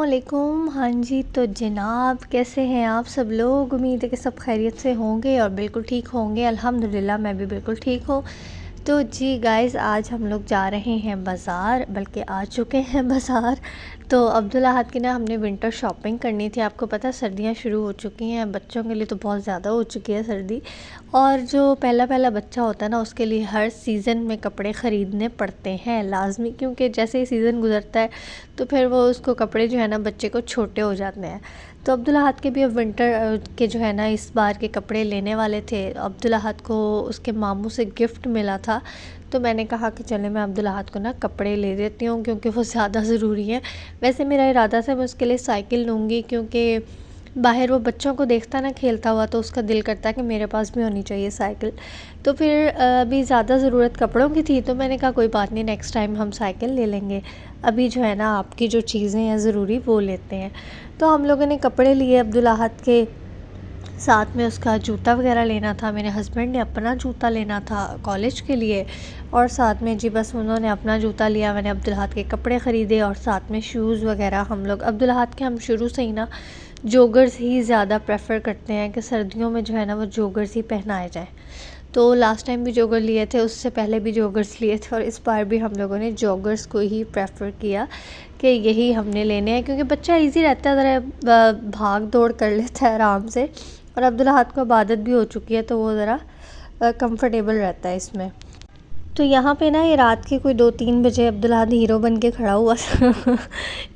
अस्सलामुअलैकुम। हाँ जी, तो जनाब कैसे हैं आप सब लोग। उम्मीद है कि सब खैरियत से होंगे और बिल्कुल ठीक होंगे। अल्हम्दुलिल्लाह मैं भी बिल्कुल ठीक हूँ। तो जी गाइस, आज हम लोग जा रहे हैं बाज़ार, बल्कि आ चुके हैं बाज़ार। तो अब्दुल अहद की ना हमने विंटर शॉपिंग करनी थी। आपको पता है सर्दियाँ शुरू हो चुकी हैं, बच्चों के लिए तो बहुत ज़्यादा हो चुकी है सर्दी। और जो पहला पहला बच्चा होता है ना, उसके लिए हर सीज़न में कपड़े ख़रीदने पड़ते हैं लाजमी, क्योंकि जैसे ही सीज़न गुज़रता है तो फिर वो उसको कपड़े जो है ना बच्चे को छोटे हो जाते हैं। तो अब्दुल अहद के भी अब विंटर के जो है ना इस बार के कपड़े लेने वाले थे। अब्दुल अहद को उसके मामू से गिफ्ट मिला था, तो मैंने कहा कि चले मैं अब्दुल अहद को ना कपड़े ले देती हूँ, क्योंकि वो ज़्यादा ज़रूरी है। वैसे मेरा इरादा था मैं उसके लिए साइकिल लूँगी, क्योंकि बाहर वो बच्चों को देखता ना खेलता हुआ, तो उसका दिल करता है कि मेरे पास भी होनी चाहिए साइकिल। तो फिर अभी ज़्यादा ज़रूरत कपड़ों की थी, तो मैंने कहा कोई बात नहीं, नेक्स्ट टाइम हम साइकिल ले लेंगे। अभी जो है ना आपकी जो चीज़ें हैं ज़रूरी वो लेते हैं। तो हम लोगों ने कपड़े लिए अब्दुल अहद के, साथ में उसका जूता वगैरह लेना था। मेरे हस्बैंड ने अपना जूता लेना था कॉलेज के लिए, और साथ में जी बस उन्होंने अपना जूता लिया, मैंने अब्दुल अहद के कपड़े ख़रीदे और साथ में शूज़ वगैरह। हम लोग अब्दुल अहद के हम शुरू से ही ना जोगर्स ही ज़्यादा प्रेफर करते हैं कि सर्दियों में जो है ना वो जोगर्स ही पहनाए जाएँ। तो लास्ट टाइम भी जोगर लिए थे, उससे पहले भी जोगर्स लिए थे, और इस बार भी हम लोगों ने जोगर्स को ही प्रेफर किया कि यही हमने लेने हैं, क्योंकि बच्चा इजी रहता है, ज़रा भाग दौड़ कर लेता है आराम से, और अब्दुल अहद को अब आदत भी हो चुकी है, तो वो ज़रा कंफर्टेबल रहता है इसमें। तो यहाँ पे ना ये रात के कोई 2-3 बजे अब्दुल अहद हीरो बन के खड़ा हुआ था।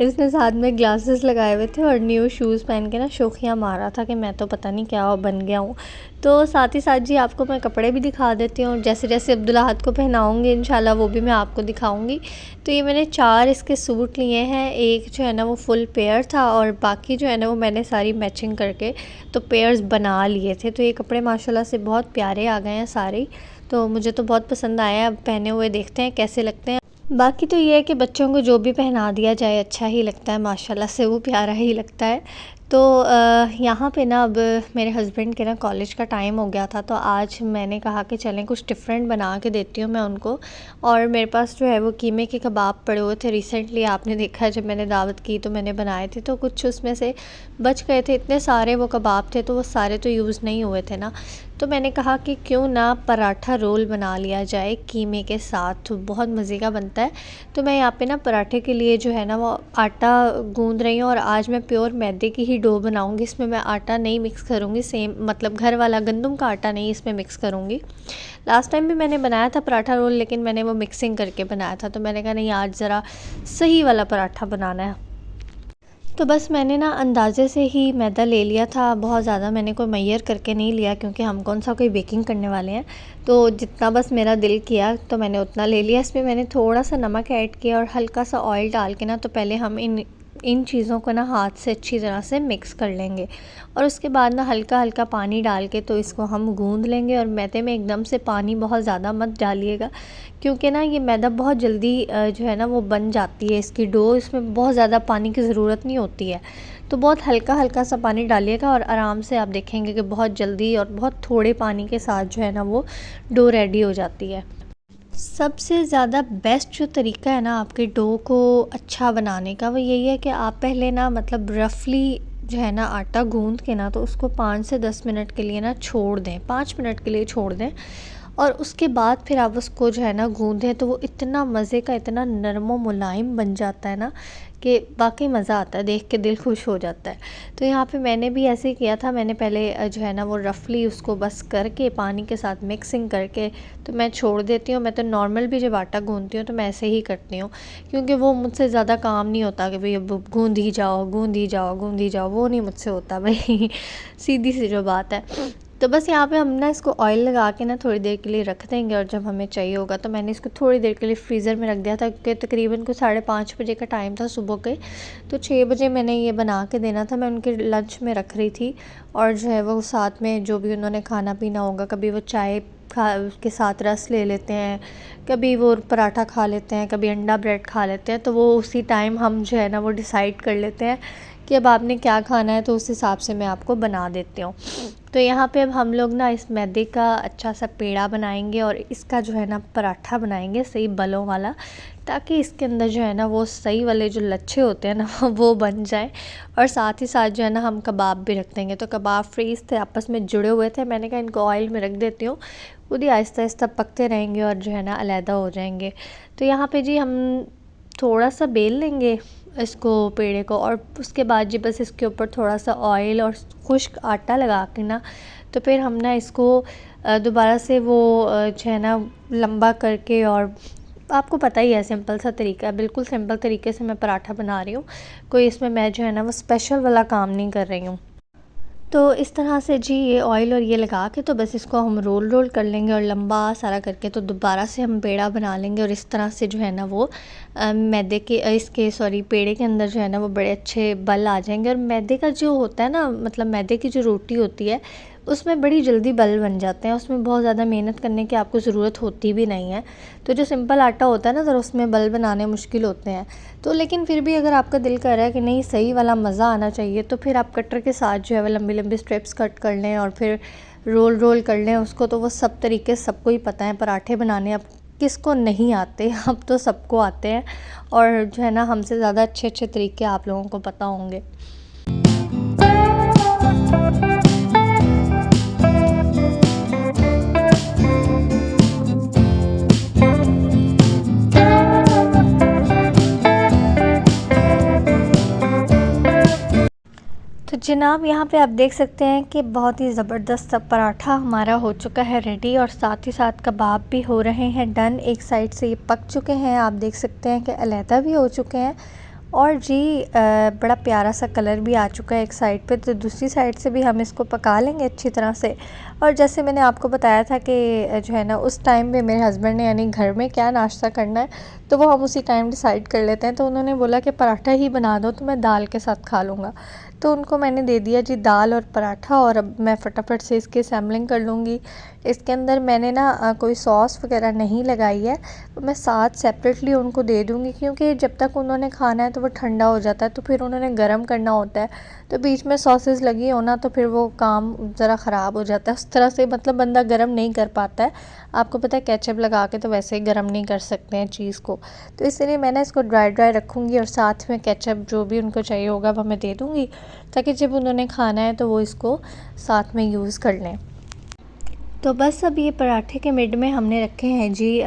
इसने साथ में ग्लासेस लगाए हुए थे और न्यू शूज़ पहन के ना शोखियाँ मार रहा था कि मैं तो पता नहीं क्या बन गया हूँ। तो साथ ही साथ जी आपको मैं कपड़े भी दिखा देती हूँ, जैसे जैसे अब्दुल अहद को पहनाऊँगी इंशाल्लाह वो भी मैं आपको दिखाऊँगी। तो ये मैंने 4 इसके सूट लिए हैं, एक जो है ना वो फुल पेयर था, और बाकी जो है ना वो मैंने सारी मैचिंग करके तो पेयर्स बना लिए थे। तो ये कपड़े माशाल्लाह से बहुत प्यारे आ गए हैं सारे, तो मुझे तो बहुत पसंद आया। अब पहने हुए देखते हैं कैसे लगते हैं। बाकी तो ये है कि बच्चों को जो भी पहना दिया जाए अच्छा ही लगता है, माशाल्लाह से वो प्यारा ही लगता है। तो यहाँ पे ना अब मेरे हस्बैंड के ना कॉलेज का टाइम हो गया था, तो आज मैंने कहा कि चलें कुछ डिफरेंट बना के देती हूँ मैं उनको। और मेरे पास जो है वो कीमे के कबाब पड़े हुए थे, रिसेंटली आपने देखा है जब मैंने दावत की तो मैंने बनाए थे, तो कुछ उसमें से बच गए थे। इतने सारे वो कबाब थे तो वो सारे तो यूज़ नहीं हुए थे ना, तो मैंने कहा कि क्यों ना पराठा रोल बना लिया जाए कीमे के साथ, तो बहुत मज़े का बनता है। तो मैं यहाँ पे ना पराठे के लिए जो है ना वो आटा गूंद रही हूँ, और आज मैं प्योर मैदे की ही डो बनाऊँगी। इसमें मैं आटा नहीं मिक्स करूँगी, सेम मतलब घर वाला गंदम का आटा नहीं इसमें मिक्स करूँगी। लास्ट टाइम भी मैंने बनाया था पराठा रोल, लेकिन मैंने वो मिक्सिंग करके बनाया था, तो मैंने कहा नहीं आज ज़रा सही वाला पराठा बनाना है। तो बस मैंने ना अंदाज़े से ही मैदा ले लिया था, बहुत ज़्यादा मैंने कोई मैयर करके नहीं लिया, क्योंकि हम कौन सा कोई बेकिंग करने वाले हैं। तो जितना बस मेरा दिल किया तो मैंने उतना ले लिया। इसमें मैंने थोड़ा सा नमक ऐड किया और हल्का सा ऑयल डाल के ना, तो पहले हम इन चीज़ों को ना हाथ से अच्छी तरह से मिक्स कर लेंगे, और उसके बाद ना हल्का हल्का पानी डाल के तो इसको हम गूंद लेंगे। और मैदे में एकदम से पानी बहुत ज़्यादा मत डालिएगा, क्योंकि ना ये मैदा बहुत जल्दी जो है ना वो बन जाती है इसकी डो, इसमें बहुत ज़्यादा पानी की ज़रूरत नहीं होती है। तो बहुत हल्का हल्का सा पानी डालिएगा, और आराम से आप देखेंगे कि बहुत जल्दी और बहुत थोड़े पानी के साथ जो है ना वो डो रेडी हो जाती है। सबसे ज़्यादा बेस्ट जो तरीका है ना आपके डो को अच्छा बनाने का, वो यही है कि आप पहले ना मतलब रफ़ली जो है ना आटा गूंद के ना, तो उसको 5 से 10 मिनट के लिए ना छोड़ दें, 5 मिनट के लिए छोड़ दें, और उसके बाद फिर आप उसको जो है ना गूंदें, तो वो इतना मज़े का, इतना नरम व मुलायम बन जाता है ना कि वाकई मज़ा आता है, देख के दिल खुश हो जाता है। तो यहाँ पे मैंने भी ऐसे ही किया था। मैंने पहले जो है ना वो रफ़ली उसको बस करके पानी के साथ मिक्सिंग करके तो मैं छोड़ देती हूँ। मैं तो नॉर्मल भी जब आटा गूंदती हूँ तो मैं ऐसे ही करती हूँ, क्योंकि वो मुझसे ज़्यादा काम नहीं होता कि भाई अब गूंद ही जाओ गूंद ही जाओ गूंद ही जाओ, वो नहीं मुझसे होता भाई। सीधी सी जो बात है। तो बस यहाँ पे हम ना इसको ऑयल लगा के ना थोड़ी देर के लिए रख देंगे, और जब हमें चाहिए होगा तो मैंने इसको थोड़ी देर के लिए फ्रीज़र में रख दिया था, क्योंकि तकरीबन को 5:30 बजे का टाइम था सुबह के। तो 6 बजे मैंने ये बना के देना था, मैं उनके लंच में रख रही थी। और जो है वो साथ में जो भी उन्होंने खाना पीना होगा, कभी वो चाय के साथ रस ले लेते हैं, कभी वो पराठा खा लेते हैं, कभी अंडा ब्रेड खा लेते हैं, तो वो उसी टाइम हम जो है ना वो डिसाइड कर लेते हैं कि अब आपने क्या खाना है, तो उस हिसाब से मैं आपको बना देती हूँ। तो यहाँ पे अब हम लोग ना इस मैदे का अच्छा सा पेड़ा बनाएंगे, और इसका जो है ना पराठा बनाएंगे सही बलों वाला, ताकि इसके अंदर जो है ना वो सही वाले जो लच्छे होते हैं ना वो बन जाए। और साथ ही साथ जो है ना हम कबाब भी रख देंगे। तो कबाब फ्रीज़ थे, आपस में जुड़े हुए थे, मैंने कहा इनको ऑयल में रख देती हूँ, खुद ही आहिस्ता आहिस्ता पकते रहेंगे और जो है ना अलहदा हो जाएंगे। तो यहाँ पे जी हम थोड़ा सा बेल लेंगे इसको पेड़े को, और उसके बाद जी बस इसके ऊपर थोड़ा सा ऑयल और खुश्क आटा लगा के ना, तो फिर हम ना इसको दोबारा से वो जो है ना लंबा करके, और आपको पता ही है सिंपल सा तरीका है, बिल्कुल सिंपल तरीके से मैं पराठा बना रही हूँ, कोई इसमें मैं जो है ना वो स्पेशल वाला काम नहीं कर रही हूँ। तो इस तरह से जी ये ऑयल और ये लगा के तो बस इसको हम रोल रोल कर लेंगे और लंबा सारा करके तो दोबारा से हम पेड़ा बना लेंगे। और इस तरह से जो है ना वो मैदे के इसके सॉरी पेड़े के अंदर जो है ना वो बड़े अच्छे बल आ जाएंगे। और मैदे का जो होता है ना, मतलब मैदे की जो रोटी होती है उसमें बड़ी जल्दी बल बन जाते हैं, उसमें बहुत ज़्यादा मेहनत करने की आपको ज़रूरत होती भी नहीं है। तो जो सिंपल आटा होता है ना, तो उसमें बल बनाने मुश्किल होते हैं। तो लेकिन फिर भी अगर आपका दिल कर रहा है कि नहीं सही वाला मज़ा आना चाहिए, तो फिर आप कटर के साथ जो है वो लंबी लंबी स्ट्रिप्स कट कर लें और फिर रोल रोल कर लें उसको। तो वो सब तरीके सबको ही पता है पराठे बनाने, अब किसको नहीं आते, अब तो सबको आते हैं। और जो है ना हमसे ज़्यादा अच्छे अच्छे तरीके आप लोगों को पता होंगे। तो जनाब यहाँ पे आप देख सकते हैं कि बहुत ही ज़बरदस्त सा पराठा हमारा हो चुका है रेडी, और साथ ही साथ कबाब भी हो रहे हैं डन। एक साइड से ये पक चुके हैं, आप देख सकते हैं कि अलहदा भी हो चुके हैं, और जी बड़ा प्यारा सा कलर भी आ चुका है एक साइड पे। तो दूसरी साइड से भी हम इसको पका लेंगे अच्छी तरह से। और जैसे मैंने आपको बताया था कि जो है ना उस टाइम पे मेरे हस्बैंड ने यानी घर में क्या नाश्ता करना है तो वो हम उसी टाइम डिसाइड कर लेते हैं। तो उन्होंने बोला कि पराठा ही बना दो, तो मैं दाल के साथ खा लूँगा। तो उनको मैंने दे दिया जी दाल और पराठा, और अब मैं फटाफट से इसकी असेंबलिंग कर लूँगी। इसके अंदर मैंने ना कोई सॉस वगैरह नहीं लगाई है, तो मैं साथ सेपरेटली उनको दे दूँगी, क्योंकि जब तक उन्होंने खाना है तो वो ठंडा हो जाता है, तो फिर उन्होंने गर्म करना होता है, तो बीच में सॉसेस लगी हो ना तो फिर वो काम ज़रा ख़राब हो जाता है। उस तरह से मतलब बंदा गर्म नहीं कर पाता है। आपको पता है केचप लगा के तो वैसे ही गर्म नहीं कर सकते हैं चीज़ को, तो इसलिए मैंने इसको ड्राई ड्राई रखूँगी और साथ में केचप जो भी उनको चाहिए होगा वो मैं दे दूँगी, ताकि जब उन्होंने खाना है तो वो इसको साथ में यूज़ कर लें। तो बस अब ये पराठे के मिड में हमने रखे हैं जी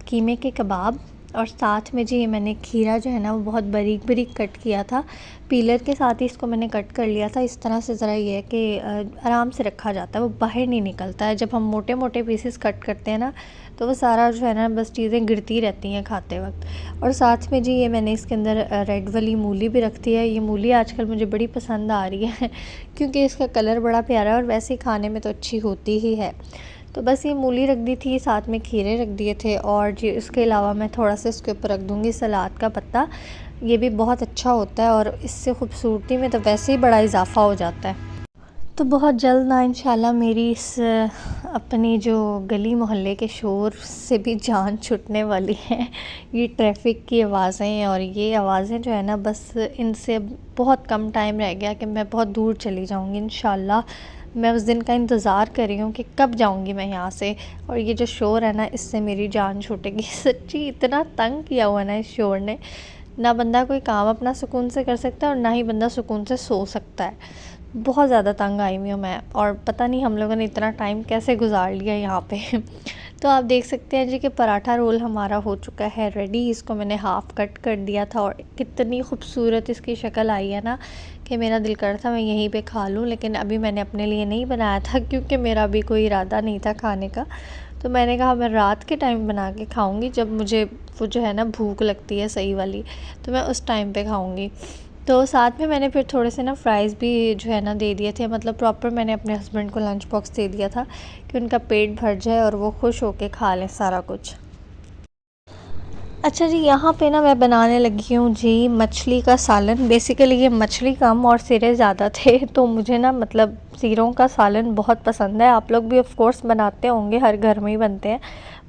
कीमे के कबाब, और साथ में जी ये मैंने खीरा जो है ना वो बहुत बारीक बारीक कट किया था, पीलर के साथ ही इसको मैंने कट कर लिया था। इस तरह से ज़रा ये है कि आराम से रखा जाता है, वो बाहर नहीं निकलता है। जब हम मोटे मोटे पीसेस कट करते हैं ना तो वो सारा जो है ना बस चीज़ें गिरती रहती हैं खाते वक्त। और साथ में जी ये मैंने इसके अंदर रेड वाली मूली भी रख दी है। ये मूली आजकल मुझे बड़ी पसंद आ रही है क्योंकि इसका कलर बड़ा प्यारा है और वैसे ही खाने में तो अच्छी होती ही है। तो बस ये मूली रख दी थी, साथ में खीरे रख दिए थे, और जी इसके अलावा मैं थोड़ा सा इसके ऊपर रख दूँगी सलाद का पत्ता। ये भी बहुत अच्छा होता है और इससे खूबसूरती में तो वैसे ही बड़ा इजाफ़ा हो जाता है। तो बहुत जल्द ना इंशाल्लाह मेरी इस अपनी जो गली मोहल्ले के शोर से भी जान छूटने वाली है। ये ट्रैफिक की आवाज़ें और ये आवाज़ें जो है ना, बस इनसे बहुत कम टाइम रह गया कि मैं बहुत दूर चली जाऊँगी इंशाल्लाह। मैं उस दिन का इंतज़ार कर रही हूँ कि कब जाऊँगी मैं यहाँ से, और ये जो शोर है ना इससे मेरी जान छूटेगी। सच्ची इतना तंग किया हुआ ना इस शोर ने, ना बंदा कोई काम अपना सुकून से कर सकता है और ना ही बंदा सुकून से सो सकता है। बहुत ज़्यादा तंग आई हुई हूँ मैं, और पता नहीं हम लोगों ने इतना टाइम कैसे गुजार लिया यहाँ पे। तो आप देख सकते हैं जी कि पराठा रोल हमारा हो चुका है रेडी। इसको मैंने हाफ़ कट कर दिया था और कितनी खूबसूरत इसकी शक्ल आई है ना कि मेरा दिल कर था मैं यहीं पे खा लूँ, लेकिन अभी मैंने अपने लिए नहीं बनाया था क्योंकि मेरा अभी कोई इरादा नहीं था खाने का। तो मैंने कहा मैं रात के टाइम बना के खाऊंगी, जब मुझे वो जो है ना भूख लगती है सही वाली, तो मैं उस टाइम पे खाऊंगी। तो साथ में मैंने फिर थोड़े से ना फ्राइज़ भी जो है ना दे दिए थे, मतलब प्रॉपर मैंने अपने हस्बैंड को लंच बॉक्स दे दिया था कि उनका पेट भर जाए और वो खुश होके खा लें सारा कुछ। अच्छा जी, यहाँ पे ना मैं बनाने लगी हूँ जी मछली का सालन। बेसिकली ये मछली कम और सिरे ज़्यादा थे, तो मुझे ना मतलब सिरों का सालन बहुत पसंद है। आप लोग भी ऑफ कोर्स बनाते होंगे, हर घर में ही बनते हैं।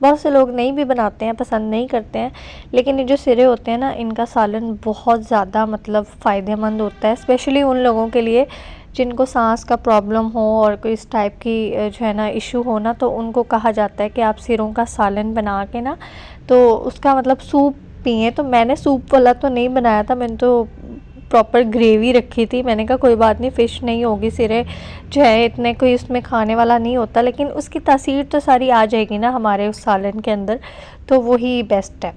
बहुत से लोग नहीं भी बनाते हैं, पसंद नहीं करते हैं, लेकिन ये जो सिरे होते हैं ना इनका सालन बहुत ज़्यादा मतलब फ़ायदेमंद होता है, स्पेशली उन लोगों के लिए जिनको सांस का प्रॉब्लम हो और कोई इस टाइप की जो है ना इशू हो ना, तो उनको कहा जाता है कि आप सिरों का सालन बना के ना, तो उसका मतलब सूप पिए। तो मैंने सूप वाला तो नहीं बनाया था, मैंने तो प्रॉपर ग्रेवी रखी थी। मैंने कहा कोई बात नहीं, फ़िश नहीं होगी, सिरे जो है इतने कोई उसमें खाने वाला नहीं होता, लेकिन उसकी तासीर तो सारी आ जाएगी ना हमारे उस सालन के अंदर, तो वही बेस्ट है।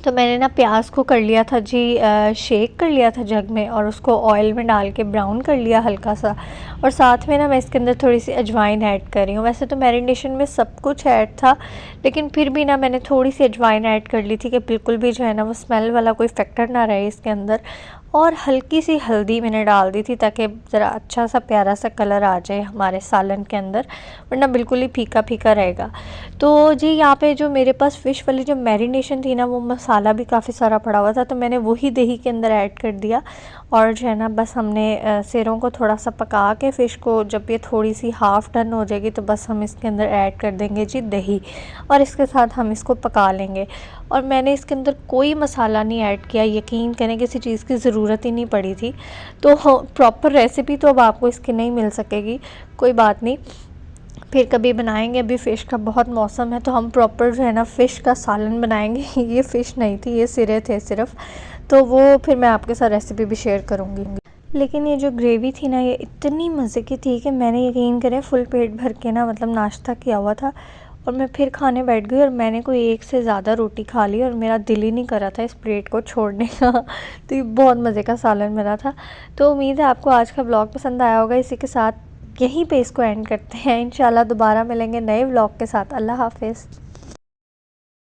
तो मैंने ना प्याज को कर लिया था जी, शेक कर लिया था जग में, और उसको ऑयल में डाल के ब्राउन कर लिया हल्का सा। और साथ में ना मैं इसके अंदर थोड़ी सी अजवाइन ऐड कर रही हूँ। वैसे तो मैरिनेशन में सब कुछ ऐड था, लेकिन फिर भी ना मैंने थोड़ी सी अजवाइन ऐड कर ली थी कि बिल्कुल भी जो है ना वो स्मेल वाला कोई फैक्टर ना रहे इसके अंदर। और हल्की सी हल्दी मैंने डाल दी थी ताकि ज़रा अच्छा सा प्यारा सा कलर आ जाए हमारे सालन के अंदर, वरना बिल्कुल ही फीका फीका रहेगा। तो जी यहाँ पे जो मेरे पास फ़िश वाली जो मैरिनेशन थी ना, वो मसाला भी काफ़ी सारा पड़ा हुआ था, तो मैंने वही दही के अंदर ऐड कर दिया। और जो है ना बस हमने सिरों को थोड़ा सा पका के फ़िश को, जब ये थोड़ी सी हाफ़ डन हो जाएगी तो बस हम इसके अंदर ऐड कर देंगे जी दही, और इसके साथ हम इसको पका लेंगे। और मैंने इसके अंदर कोई मसाला नहीं ऐड किया, यकीन करें किसी चीज़ की ज़रूरत ही नहीं पड़ी थी। तो प्रॉपर रेसिपी तो अब आपको इसकी नहीं मिल सकेगी, कोई बात नहीं, फिर कभी बनाएंगे। अभी फ़िश का बहुत मौसम है तो हम प्रॉपर जो है ना फ़िश का सालन बनाएंगे। ये फ़िश नहीं थी, ये सिरे थे सिर्फ, तो वो फिर मैं आपके साथ रेसिपी भी शेयर करूँगी। लेकिन ये जो ग्रेवी थी ना, ये इतनी मज़े की थी कि मैंने यकीन करें फुल पेट भर के ना मतलब नाश्ता किया हुआ था, और मैं फिर खाने बैठ गई और मैंने कोई एक से ज़्यादा रोटी खा ली, और मेरा दिल ही नहीं कर रहा था इस प्लेट को छोड़ने का। तो ये बहुत मज़े का सालन बना था। तो उम्मीद है आपको आज का व्लॉग पसंद आया होगा। इसी के साथ यहीं पे इसको एंड करते हैं। इंशाल्लाह दोबारा मिलेंगे नए व्लॉग के साथ। अल्लाह हाफ़िज़।